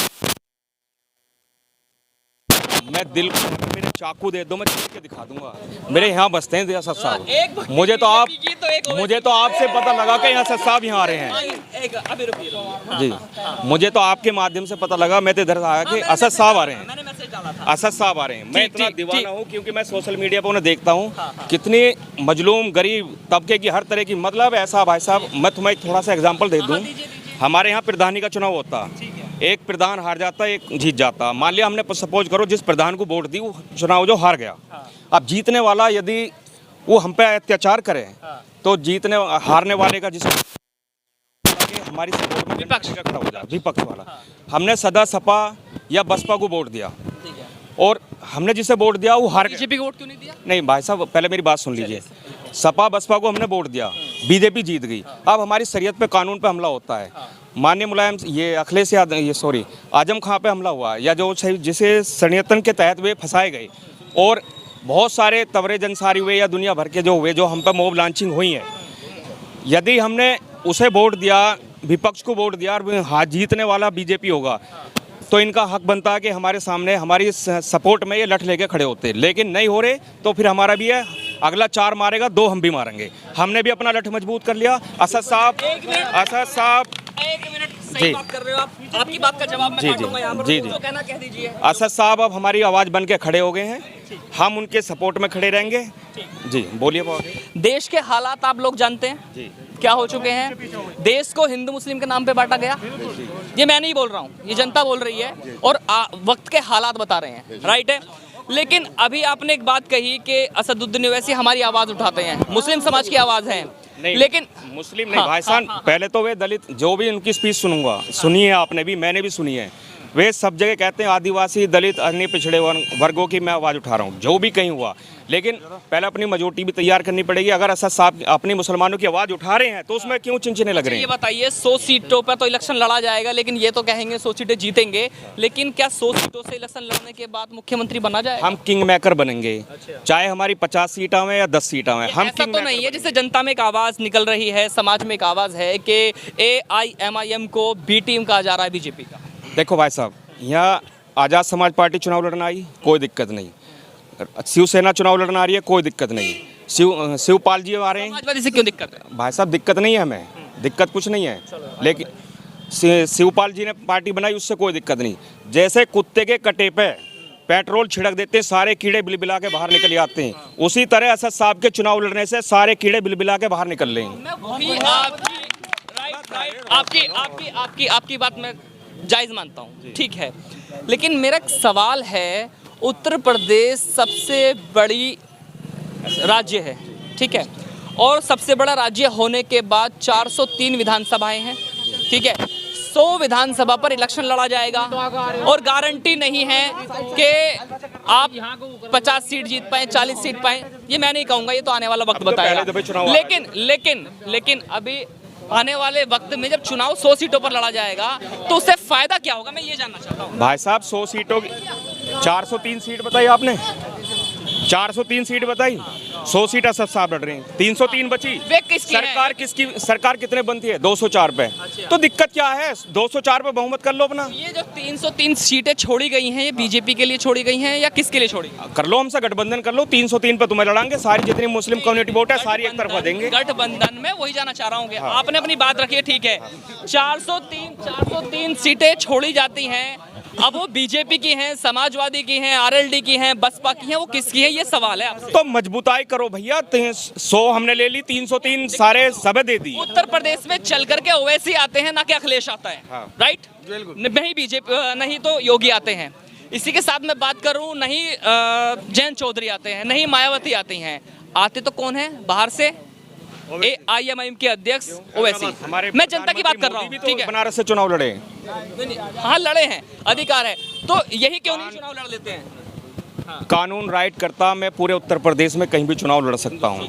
मैं दिल को मेरे चाकू दे दो, मैं चीर के दिखा दूंगा। मेरे यहाँ बसते हैं असद साहब। मुझे तो आपसे पता लगा कि असद साहब यहाँ आ रहे हैं जी। मुझे तो आपके माध्यम से पता लगा, मैं तो इधर आया कि असद साहब आ रहे हैं। असद साहब आ रहे हैं। मैं इतना दीवाना हूँ क्योंकि मैं सोशल मीडिया पर उन्हें देखता हूँ, कितनी मजलूम गरीब तबके की, हर तरह की। मतलब ऐसा भाई साहब, मैं तुम्हें थोड़ा सा एग्जाम्पल दे दूँ। हमारे यहाँ प्रधानी का चुनाव होता, एक प्रधान हार जाता, एक जीत जाता। मान लिया हमने सपोज करो जिस प्रधान को वोट दी वो चुनाव जो हार गया। अब जीतने वाला यदि वो हम पे अत्याचार करे तो हारने वाले का जिस हमारी सपोर्ट में विपक्ष का खड़ा हो जाए, विपक्ष वाला। हमने सदा सपा या बसपा को वोट दिया, और हमने जिसे वोट दिया वो हार गया। बीजेपी को वोट क्यों नहीं दिया? नहीं भाई साहब, पहले मेरी बात सुन लीजिए। सपा बसपा को हमने वोट दिया, बीजेपी जीत गई। अब हमारी शरीयत पे, कानून पे हमला होता है। माननीय मुलायम ये अखिलेश यादव, ये सॉरी आजम खां पे हमला हुआ, या जो जिसे षड्यंत्र के तहत वे फंसाए गए, और बहुत सारे तवरे जंसारी हुए या दुनिया भर के जो हुए, जो हम पे मॉब लॉन्चिंग हुई है। यदि हमने उसे वोट दिया, विपक्ष को वोट दिया, और हाथ जीतने वाला बीजेपी होगा, तो इनका हक बनता है कि हमारे सामने हमारी सपोर्ट में ये लठ लेके खड़े होते। लेकिन नहीं हो रहे, तो फिर हमारा भी है, अगला 4 मारेगा 2 हम भी मारेंगे। हमने भी अपना लठ मजबूत कर लिया। असद साहब, एक मिनट, सही बात कर रहे हो आप। आपकी बात का जवाब मैं काटूंगा यहाँ पर। जो कहना कह दीजिए। असद साहब अब हमारी आवाज़ बन के खड़े हो गए हैं, हम उनके सपोर्ट में खड़े रहेंगे। जी बोलिए। देश के हालात आप लोग जानते हैं जी, क्या हो चुके हैं। देश को हिंदू मुस्लिम के नाम पे बांटा गया। ये मैं नहीं बोल रहा हूँ, ये जनता बोल रही है, और वक्त के हालात बता रहे हैं, राइट है। लेकिन अभी आपने एक बात कही कि असदुद्दीन ओवैसी हमारी आवाज़ उठाते हैं, मुस्लिम समाज की आवाज़ है। नहीं, लेकिन मुस्लिम नहीं भाई साहब, पहले तो वे दलित, जो भी उनकी स्पीच सुनूंगा, सुनी है आपने भी, मैंने भी सुनी है, वे सब जगह कहते हैं आदिवासी, दलित, अन्य पिछड़े वर्गों की मैं आवाज़ उठा रहा हूँ, जो भी कहीं हुआ। लेकिन पहले अपनी मेजॉरिटी भी तैयार करनी पड़ेगी। अगर असद साहब अपनी मुसलमानों की आवाज़ उठा रहे हैं, तो उसमें क्यों चिंचने लग रहे हैं? ये बताइए, 100 सीटों पर तो इलेक्शन लड़ा जाएगा, लेकिन ये तो कहेंगे 100 सीटें जीतेंगे, लेकिन क्या 100 सीटों से इलेक्शन लड़ने के बाद मुख्यमंत्री बना जाएगा? हम किंग मेकर बनेंगे, चाहे हमारी 50 सीट आवे या 10 सीट आवे। हम ऐसा तो नहीं है, जिससे जनता में एक आवाज़ निकल रही है, समाज में एक आवाज़ है कि AIMIM को बी टीम कहा जा रहा है बीजेपी का। देखो भाई साहब, यहाँ आज़ाद समाज पार्टी चुनाव लड़ना आई, कोई दिक्कत नहीं। शिवसेना चुनाव लड़ना आ रही है, कोई दिक्कत नहीं। शिवपाल जी आ रहे हैं। समाजवादी से क्यों दिक्कत है? भाई साहब दिक्कत नहीं है, हमें दिक्कत कुछ नहीं है, लेकिन शिवपाल जी ने पार्टी बनाई, उससे कोई दिक्कत नहीं। जैसे कुत्ते के कटे पे पेट्रोल छिड़क देते हैं, सारे कीड़े बिलबिला के बाहर निकल आते हैं, उसी तरह असद साहब के चुनाव लड़ने से सारे कीड़े बिलबिला के बाहर निकल लेंगे। आपकी बात मैं जायज़ मानता हूँ, ठीक है, लेकिन मेरा एक सवाल है, उत्तर प्रदेश सबसे बड़ी राज्य है, ठीक है, और सबसे बड़ा राज्य होने के बाद 403 विधानसभाएं हैं, ठीक है, 100 विधानसभा पर इलेक्शन लड़ा जाएगा, और गारंटी नहीं है कि आप 50 सीट जीत पाएं, 40 सीट पाएं। ये मैं नहीं कहूँगा, ये तो आने वाला वक्त बताएगा। लेकिन अभी आने वाले वक्त में जब चुनाव 100 सीटों पर लड़ा जाएगा, तो उससे फायदा क्या होगा, मैं ये जानना चाहता हूँ। भाई साहब 100 सीटों की 403 सीट बताई आपने, 403 सीट बताई, 100 सीट असद साहब लड़ रहे हैं, 303 बची। सरकार कितने बनती है? 204 पे। तो दिक्कत क्या है? 204 पे बहुमत कर लो अपना। ये जो 303 सीटें छोड़ी गई हैं, ये बीजेपी के लिए छोड़ी गई हैं या किसके लिए छोड़ी? कर लो, हमसे गठबंधन कर लो, 303 पे तुम्हें लड़ाएंगे, सारी जितनी मुस्लिम कम्युनिटी वोट है सारी एक तरफा देंगे। गठबंधन में वही जाना चाह रहा हूँ, आपने अपनी बात रखी है, ठीक है, 403 सीटें छोड़ी जाती हैं, अब वो बीजेपी की हैं, समाजवादी की हैं, RLD की हैं, बसपा की हैं, वो किसकी है, ये सवाल है आपसे। तो मजबूताई करो भैया, 100 हमने ले ली, 303 सारे सब दे दी। उत्तर प्रदेश में चल करके ओवैसी आते हैं, ना कि अखिलेश आता है, राइट? नहीं बीजेपी, नहीं तो योगी आते हैं। इसी के साथ मैं बात करूं, नहीं जयंत चौधरी आते हैं, नहीं मायावती आती हैं, आते तो कौन है बाहर से? AIMIM के अध्यक्ष ओवैसी। मैं जनता की बात कर रहा हूँ, ठीक है। बनारस से चुनाव लड़े, हाँ लड़े हैं, अधिकार है, तो यही क्यों नहीं चुनाव लड़ लेते हैं? कानून राइट करता, मैं पूरे उत्तर प्रदेश में कहीं भी चुनाव लड़ सकता हूँ,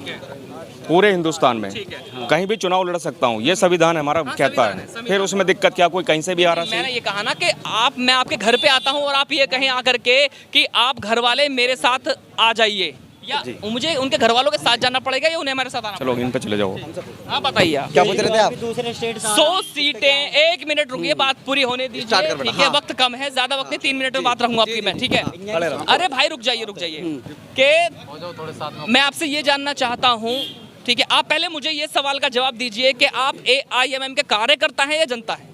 पूरे हिंदुस्तान में कहीं भी चुनाव लड़ सकता हूँ, ये संविधान हमारा कहता है। फिर उसमें दिक्कत क्या, कोई कहीं से भी आ रहा है? मैंने ये कहा ना कि मैं आपके घर पे आता हूँ और आप ये कहें आकर के कि आप घर वाले मेरे साथ आ जाइए, या मुझे उनके घर वालों के साथ जाना पड़ेगा या उन्हें हमारे साथ आना? चलो इन पे चले जाओ। हाँ बताइए, क्या पूछ रहे थे आप? 100 सीटें, 1 मिनट रुकिए, बात पूरी होने दीजिए, ठीक है, वक्त कम है, ज्यादा वक्त नहीं, 3 मिनट में बात रखूंगा आपकी मैं, ठीक है? अरे भाई रुक जाइए कि मैं आपसे ये जानना चाहता हूँ, ठीक है, आप पहले मुझे ये सवाल का जवाब दीजिए कि आप AIMIM के कार्यकर्ता हैं या जनता है?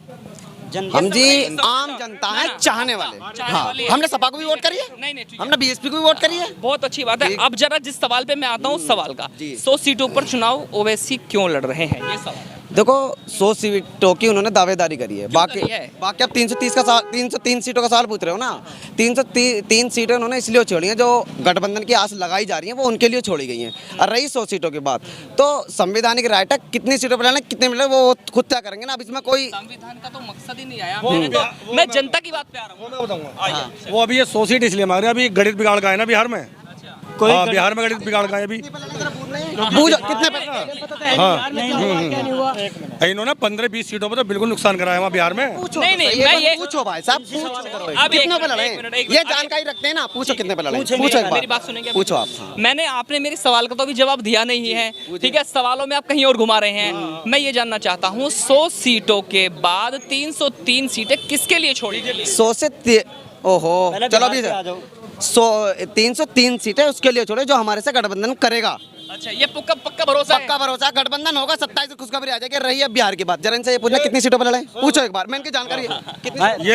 हम जी आम जनता है, चाहने वाले। हाँ, हमने सपा को भी वोट करी है, नहीं, हमने BSP को भी वोट करी है। बहुत अच्छी बात है। अब जरा जिस सवाल पे मैं आता हूँ, उस सवाल का, 100 सीटों पर चुनाव ओवैसी क्यों लड़ रहे हैं, ये सवाल है। देखो 100 सीटों की उन्होंने दावेदारी करी है, बाकी आप 303 सीटों का सवाल पूछ रहे हो ना। 303 सीटें उन्होंने इसलिए छोड़ी हैं, जो गठबंधन की आस लगाई जा रही हैं, वो उनके लिए छोड़ी गई हैं। और रही 100 सीटों की बात, तो संवैधानिक राइट है, कितनी सीटों पर लेना, कितने मिले वो खुद तय करेंगे ना। अब इसमें कोई संविधान का तो मकसद ही नहीं आया, मैं जनता की बात पे आ रहा हूँ। वो अभी ये 100 सीट इसलिए मांग रहे हैं, अभी गणित बिगाड़ का है ना बिहार में, हाँ, बिहार में गणित बिगाड़ गए अभी। पूछो कितने पैसे। हाँ, इन्होंने 15-20 सीटों पर तो बिल्कुल नुकसान कराया वहाँ बिहार में। नहीं मैं ये पूछो भाई साहब, पूछो अब कितने पे लड़े, एक मिनट, ये जानकारी रखते हैं ना, पूछो कितने पे लड़े, पूछेंगे, पूछो एक मेरी बात बार, सुनेंगे। पूछो आप। मैंने आपने मेरे सवाल का तो अभी जवाब दिया नहीं है, ठीक है, सवालों में आप कहीं और घुमा रहे हैं। मैं ये जानना चाहता हूँ 100 सीटों के बाद 303 सीटें किसके लिए छोड़ी गई? 100 से ओहो चलो अभी 303 सीटें उसके लिए छोड़े जो हमारे से गठबंधन करेगा। अच्छा, ये पक्का भरोसा है? पक्का भरोसा, गठबंधन होगा 27 खुशखबरी आ जाएगी। रही है बिहार की बात, जरा इनसे ये पूछना कितनी सीटों पर लड़े, पूछो एक बार, मैं इनकी जानकारी कितनी।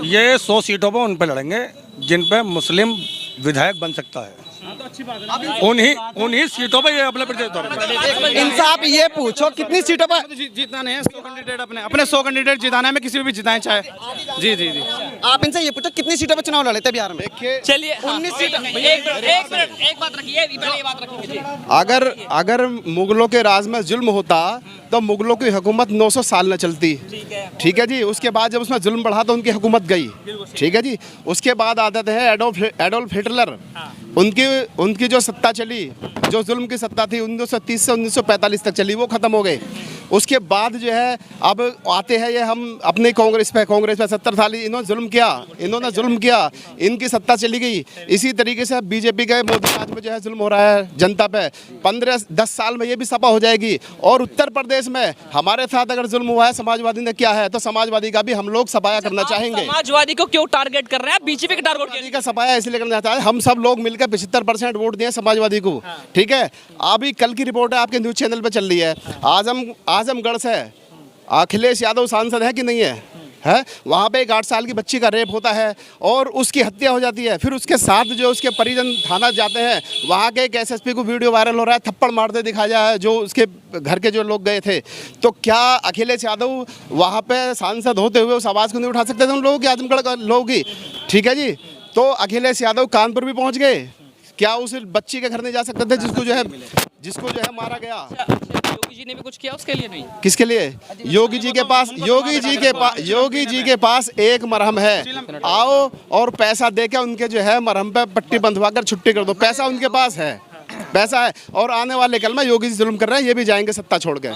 ये 100 सीटों पर उन पे लड़ेंगे जिन पे मुस्लिम विधायक बन सकता है, उन्हीं सीटों पे ये अपने प्रत्याशी। इनसे आप ये पूछो कितनी सीटों पर जिताने हैं 100 कैंडिडेट, अपने 100 कैंडिडेट जिताना है, मैं किसी भी जिताएं चाहे। जी जी जी, आप इनसे ये पूछो कितनी सीटों पर चुनाव लड़े थे बिहार में। चलिए 19 सीट। एक बात रखिए, पहले ये बात रखिए। अगर मुगलों के राज में जुल्म होता तो मुगलों की हुकूमत 900 साल न चलती। ठीक है जी, उसके बाद जब उसमें जुल्म बढ़ा तो उनकी हुकूमत गई। ठीक है जी, उसके बाद आते थे एडोल्फ हिटलर, उनकी जो सत्ता चली, जो जुल्म की सत्ता थी 1930 से 1945 तक चली, वो खत्म हो गई। उसके बाद जो है अब आते हैं ये हम अपने कांग्रेस पे 70 साल इन्होंने जुल्म किया, इनकी सत्ता चली गई। इसी तरीके से बीजेपी के मोदी राज में जो है जुल्म हो रहा है जनता पे। 15-10 साल में ये भी सपा हो जाएगी। और उत्तर प्रदेश में हमारे साथ अगर जुल्म हुआ है समाजवादी ने किया है, तो समाजवादी का भी हम लोग सफाया करना चाहेंगे। समाजवादी को क्यों टारगेट कर रहे हैं? बीजेपी का टारगेट का सफाया इसलिए करना चाहता है, हम सब लोग मिलकर 75% वोट दिए समाजवादी को। ठीक है, अभी कल की रिपोर्ट है आपके न्यूज चैनल पे चल रही है, आजमगढ़ से अखिलेश यादव सांसद है कि नहीं है वहाँ पे एक 8 साल की बच्ची का रेप होता है और उसकी हत्या हो जाती है। फिर उसके साथ जो उसके परिजन थाना जाते हैं, वहाँ के एक एसएसपी को वीडियो वायरल हो रहा है, थप्पड़ मारते दिखाया है जो उसके घर के जो लोग गए थे। तो क्या अखिलेश यादव वहाँ पे सांसद होते हुए उस आवाज़ को नहीं उठा सकते थे उन लोगों की, आजमगढ़ लोगों की? ठीक है जी, तो अखिलेश यादव कानपुर भी पहुँच गए, क्या उस बच्ची के घर नहीं जा सकते थे जिसको जो है मारा गया? योगी जी ने भी कुछ किया उसके लिए? नहीं, किसके लिए? योगी जी के पास एक मरहम है, आओ और पैसा देके उनके जो है मरहम पे पट्टी बंधवा कर छुट्टी कर दो। पैसा उनके पास है, पैसा है। और आने वाले कल में योगी जी जुल्म कर रहे हैं, ये भी जाएंगे सत्ता छोड़ के।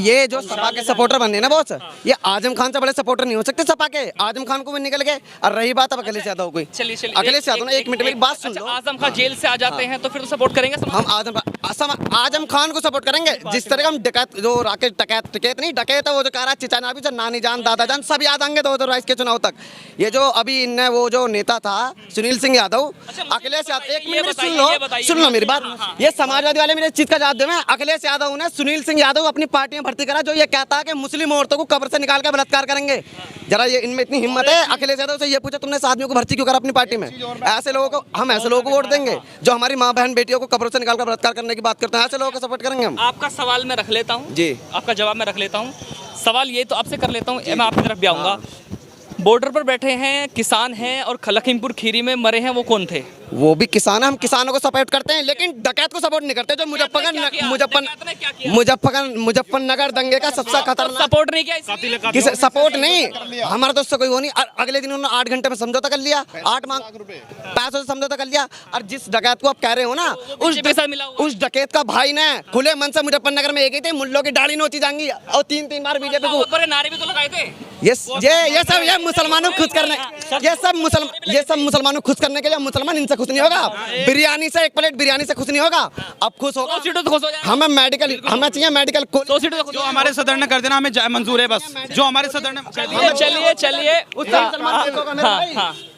ये जो सपा के सपोर्टर बन रहे ना बहुत, ये आजम खान से बड़े सपोर्टर नहीं हो सकते सपा के। आजम खान को भी निकल गए। और रही बात अब अखिलेश यादव की, चलिए अखिलेश यादव ने 1 मिनट मेरी बात सुन लो। आजम खान जेल से आ जाते हैं तो फिर सपोर्ट करेंगे हम आजम खान को सपोर्ट करेंगे। जिस तरह हम डकैत जो राकेश डकैत है वो जो कह रहा है चिचाना भी नानी जान दादा जान सब याद आएंगे 2022 के चुनाव तक। ये जो अभी इनने वो जो नेता था सुनील सिंह यादव, अखिलेश यादव, 1 मिनट सुन लो मेरी बात। ये समाजवादी वाले मेरे चीज का जवाब दें। अखिलेश यादव ने सुनील सिंह यादव अपनी पार्टी में भर्ती करा, जो ये कहता है कि मुस्लिम औरतों को कब्र से निकाल कर बलात्कार करेंगे। जरा ये इनमें इतनी हिम्मत है अखिलेश यादव से ये पूछा तुमने इस आदमियों को भर्ती क्यों करा अपनी पार्टी में? ऐसे लोगों को हम वोट देंगे जो हमारी माँ बहन बेटियों को कब्रों से निकाल कर बलात्कार करने की बात करते हैं। ऐसे लोगों को सपोर्ट करेंगे हम। आपका सवाल मैं रख लेता हूँ जी, आपका जवाब मैं रख लेता हूँ। सवाल ये तो आपसे कर लेता हूँ, मैं आपकी तरफ भी आऊँगा। बॉर्डर पर बैठे हैं, किसान हैं और लखीमपुर खीरी में मरे हैं, वो कौन थे? वो भी किसान है, हम किसानों को सपोर्ट करते हैं, लेकिन डकैत को सपोर्ट नहीं करते। जो मुजफ्फरनगर दंगे का सबसे खतरनाक सपोर्ट नहीं किया, किसे सपोर्ट नहीं, हमारा तो उससे कोई वो नहीं। अगले दिन उन्होंने 8 घंटे में समझौता कर लिया, 8 पैसों से समझौता कर लिया। और जिस डकैत को आप कह रहे हो ना, उस डकैत का भाई ने खुले मन से मुजफ्फरनगर में एक ही थे, मुल्लों की दाढ़ी नोची जाएंगी और 3-3 बार बीजेपी को नारे भी तो लगाए थे। ये मुसलमानों को खुश करने, ये सब मुसलमानों को खुश करने के लिए, मुसलमान इनसे खुश नहीं होगा। बिरयानी से 1 प्लेट बिरयानी से खुश नहीं होगा, अब खुश होगा। हमें मेडिकल, हमें चाहिए मेडिकल। जो हमारे सदर ने कर देना हमें मंजूर है, बस जो हमारे सदर ने। चलिए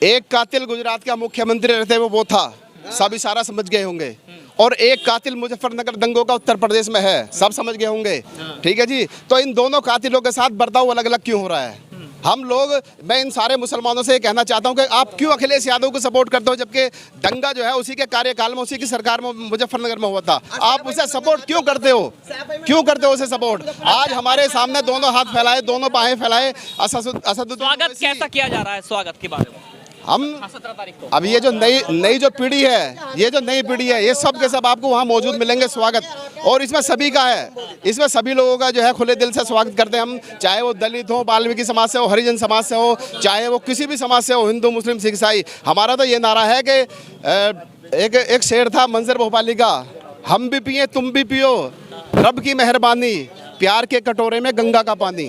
एक कातिल गुजरात का मुख्यमंत्री रहते वो था, सब इशारा समझ गए होंगे। और एक कातिल मुजफ्फरनगर दंगों का उत्तर प्रदेश में है, सब समझ गए होंगे। ठीक है जी, तो इन दोनों कातिलों के साथ बर्ताव अलग अलग क्यों हो रहा है? हम लोग, मैं इन सारे मुसलमानों से ये कहना चाहता हूं कि आप क्यों अखिलेश यादव को सपोर्ट करते हो, जबकि दंगा जो है उसी के कार्यकाल में, उसी की सरकार में मुजफ्फरनगर में हुआ था। आप उसे सपोर्ट क्यों करते हो? उसे सपोर्ट? आज हमारे सामने दोनों हाथ फैलाए, दोनों बाहें फैलाए। स्वागत कैसा किया जा रहा है? स्वागत के बारे में हम 17 तारीख को। अब ये जो नई जो पीढ़ी है, ये सब के सब आपको वहाँ मौजूद मिलेंगे, स्वागत। और इसमें सभी का है, इसमें सभी लोगों का जो है खुले दिल से स्वागत करते हैं हम, चाहे वो दलित हो, वाल्मीकि समाज से हो, हरिजन समाज से हो, चाहे वो किसी भी समाज से हो, हिंदू मुस्लिम सिख ईसाई। हमारा तो ये नारा है कि एक शेर था मंजर भोपाली का, हम भी पिए तुम भी पियो, रब की मेहरबानी, प्यार के कटोरे में गंगा का पानी।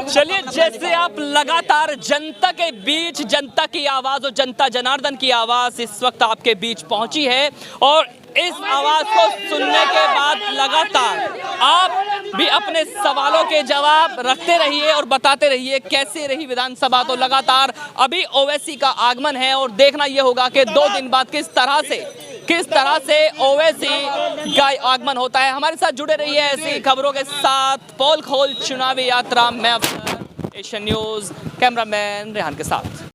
चलिए, जैसे आप लगातार जनता के बीच, जनता की आवाज और जनता जनार्दन की आवाज इस वक्त आपके बीच पहुंची है, और इस आवाज को सुनने के बाद लगातार आप भी अपने सवालों के जवाब रखते रहिए और बताते रहिए कैसे रही विधानसभा। तो लगातार अभी ओवैसी का आगमन है और देखना यह होगा कि 2 दिन बाद किस तरह से ओवैसी का आगमन होता है। हमारे साथ जुड़े रहिए ऐसी खबरों के साथ। पोल खोल चुनावी यात्रा में एशियन न्यूज़ कैमरामैन रेहान के साथ।